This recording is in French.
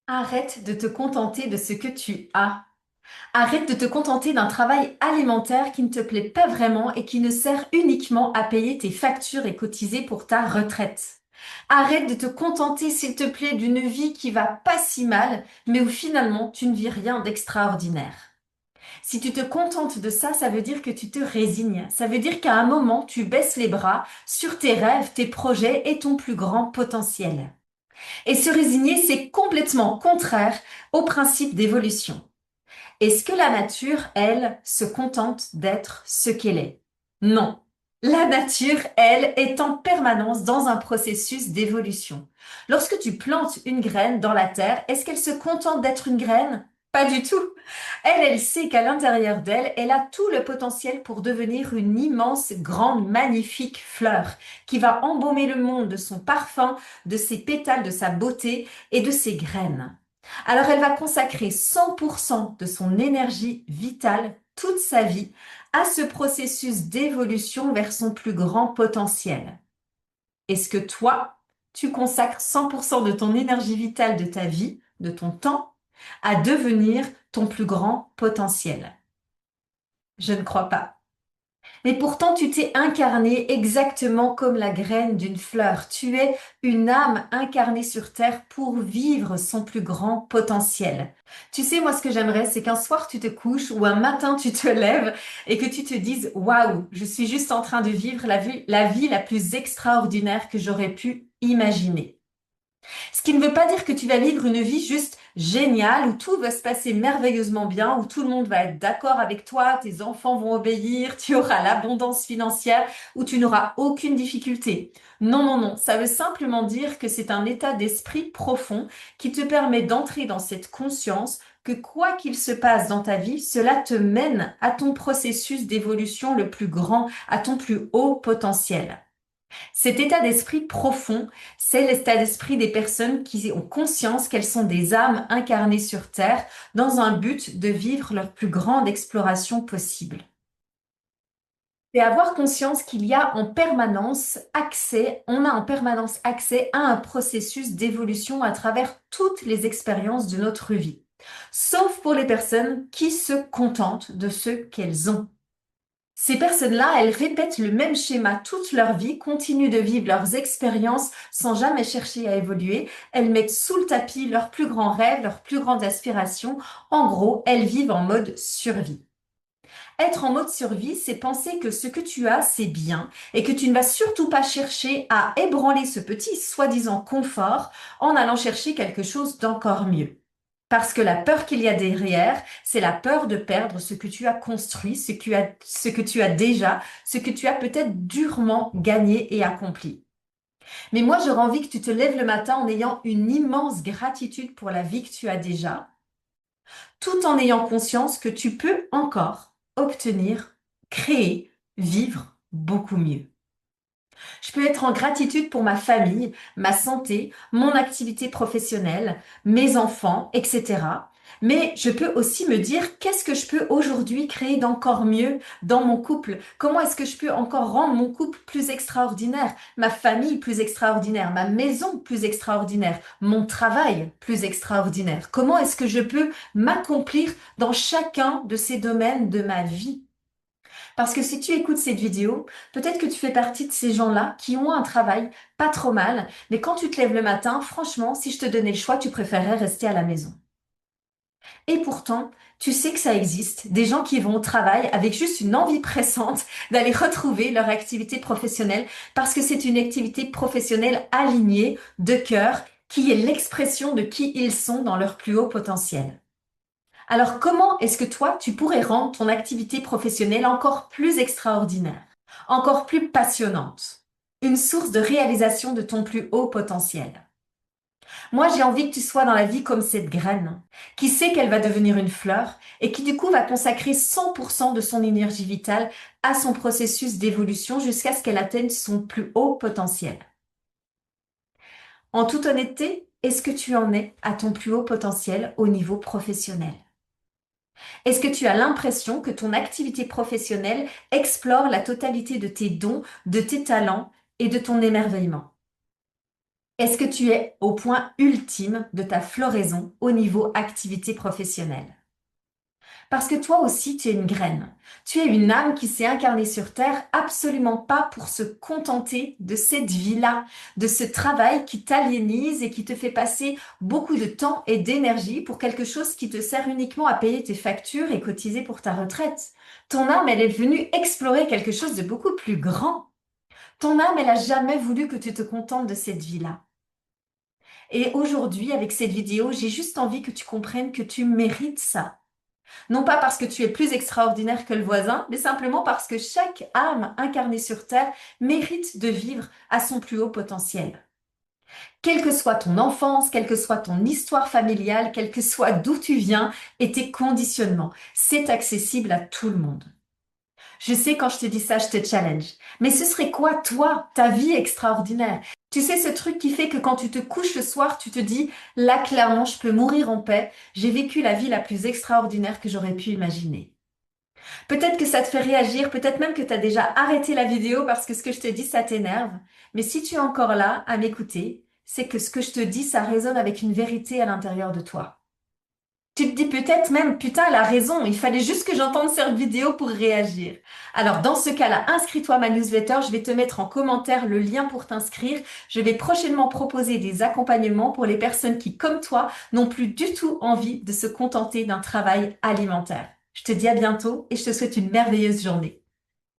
Arrête de te contenter de ce que tu as. Arrête de te contenter d'un travail alimentaire qui ne te plaît pas vraiment et qui ne sert uniquement à payer tes factures et cotiser pour ta retraite. Arrête de te contenter, s'il te plaît, d'une vie qui va pas si mal, mais où finalement tu ne vis rien d'extraordinaire. Si tu te contentes de ça, ça veut dire que tu te résignes. Ça veut dire qu'à un moment, tu baisses les bras sur tes rêves, tes projets et ton plus grand potentiel. Et se résigner, c'est complètement contraire au principe d'évolution. Est-ce que la nature, elle, se contente d'être ce qu'elle est? Non. La nature, elle, est en permanence dans un processus d'évolution. Lorsque tu plantes une graine dans la terre, est-ce qu'elle se contente d'être une graine? Pas du tout. Elle sait qu'à l'intérieur d'elle, elle a tout le potentiel pour devenir une immense, grande, magnifique fleur qui va embaumer le monde de son parfum, de ses pétales, de sa beauté et de ses graines. Alors elle va consacrer 100% de son énergie vitale, toute sa vie, à ce processus d'évolution vers son plus grand potentiel. Est-ce que toi, tu consacres 100% de ton énergie vitale, de ta vie, de ton temps, à devenir ton plus grand potentiel? Je ne crois pas. Mais pourtant, tu t'es incarné exactement comme la graine d'une fleur. Tu es une âme incarnée sur Terre pour vivre son plus grand potentiel. Tu sais, moi, ce que j'aimerais, c'est qu'un soir, tu te couches ou un matin, tu te lèves et que tu te dises, waouh, je suis juste en train de vivre la vie la plus extraordinaire que j'aurais pu imaginer. Ce qui ne veut pas dire que tu vas vivre une vie juste géniale, où tout va se passer merveilleusement bien, où tout le monde va être d'accord avec toi, tes enfants vont obéir, tu auras l'abondance financière, où tu n'auras aucune difficulté. Non, non, non, ça veut simplement dire que c'est un état d'esprit profond qui te permet d'entrer dans cette conscience que quoi qu'il se passe dans ta vie, cela te mène à ton processus d'évolution le plus grand, à ton plus haut potentiel. Cet état d'esprit profond, c'est l'état d'esprit des personnes qui ont conscience qu'elles sont des âmes incarnées sur Terre dans un but de vivre leur plus grande exploration possible. C'est avoir conscience qu'il y a en permanence accès, on a en permanence accès à un processus d'évolution à travers toutes les expériences de notre vie. Sauf pour les personnes qui se contentent de ce qu'elles ont. Ces personnes-là, elles répètent le même schéma toute leur vie, continuent de vivre leurs expériences sans jamais chercher à évoluer. Elles mettent sous le tapis leurs plus grands rêves, leurs plus grandes aspirations. En gros, elles vivent en mode survie. Être en mode survie, c'est penser que ce que tu as, c'est bien et que tu ne vas surtout pas chercher à ébranler ce petit soi-disant confort en allant chercher quelque chose d'encore mieux. Parce que la peur qu'il y a derrière, c'est la peur de perdre ce que tu as construit, ce que tu as déjà, ce que tu as peut-être durement gagné et accompli. Mais moi, j'aurais envie que tu te lèves le matin en ayant une immense gratitude pour la vie que tu as déjà, tout en ayant conscience que tu peux encore obtenir, créer, vivre beaucoup mieux. Je peux être en gratitude pour ma famille, ma santé, mon activité professionnelle, mes enfants, etc. Mais je peux aussi me dire qu'est-ce que je peux aujourd'hui créer d'encore mieux dans mon couple? Comment est-ce que je peux encore rendre mon couple plus extraordinaire, ma famille plus extraordinaire, ma maison plus extraordinaire, mon travail plus extraordinaire? Comment est-ce que je peux m'accomplir dans chacun de ces domaines de ma vie? Parce que si tu écoutes cette vidéo, peut-être que tu fais partie de ces gens-là qui ont un travail pas trop mal, mais quand tu te lèves le matin, franchement, si je te donnais le choix, tu préférerais rester à la maison. Et pourtant, tu sais que ça existe, des gens qui vont au travail avec juste une envie pressante d'aller retrouver leur activité professionnelle parce que c'est une activité professionnelle alignée, de cœur, qui est l'expression de qui ils sont dans leur plus haut potentiel. Alors, comment est-ce que toi, tu pourrais rendre ton activité professionnelle encore plus extraordinaire, encore plus passionnante, une source de réalisation de ton plus haut potentiel? Moi, j'ai envie que tu sois dans la vie comme cette graine, qui sait qu'elle va devenir une fleur et qui du coup va consacrer 100% de son énergie vitale à son processus d'évolution jusqu'à ce qu'elle atteigne son plus haut potentiel. En toute honnêteté, est-ce que tu en es à ton plus haut potentiel au niveau professionnel? Est-ce que tu as l'impression que ton activité professionnelle explore la totalité de tes dons, de tes talents et de ton émerveillement? Est-ce que tu es au point ultime de ta floraison au niveau activité professionnelle? Parce que toi aussi, tu es une graine. Tu es une âme qui s'est incarnée sur Terre absolument pas pour se contenter de cette vie-là, de ce travail qui t'aliénise et qui te fait passer beaucoup de temps et d'énergie pour quelque chose qui te sert uniquement à payer tes factures et cotiser pour ta retraite. Ton âme, elle est venue explorer quelque chose de beaucoup plus grand. Ton âme, elle a jamais voulu que tu te contentes de cette vie-là. Et aujourd'hui, avec cette vidéo, j'ai juste envie que tu comprennes que tu mérites ça. Non pas parce que tu es plus extraordinaire que le voisin, mais simplement parce que chaque âme incarnée sur Terre mérite de vivre à son plus haut potentiel. Quelle que soit ton enfance, quelle que soit ton histoire familiale, quel que soit d'où tu viens et tes conditionnements, c'est accessible à tout le monde. Je sais, quand je te dis ça, je te challenge. Mais ce serait quoi, toi, ta vie extraordinaire? Tu sais, ce truc qui fait que quand tu te couches le soir, tu te dis, là, clairement, je peux mourir en paix. J'ai vécu la vie la plus extraordinaire que j'aurais pu imaginer. Peut-être que ça te fait réagir, peut-être même que tu as déjà arrêté la vidéo parce que ce que je te dis, ça t'énerve. Mais si tu es encore là à m'écouter, c'est que ce que je te dis, ça résonne avec une vérité à l'intérieur de toi. Tu te dis peut-être même, putain, elle a raison, il fallait juste que j'entende cette vidéo pour réagir. Alors, dans ce cas-là, inscris-toi à ma newsletter, je vais te mettre en commentaire le lien pour t'inscrire. Je vais prochainement proposer des accompagnements pour les personnes qui, comme toi, n'ont plus du tout envie de se contenter d'un travail alimentaire. Je te dis à bientôt et je te souhaite une merveilleuse journée.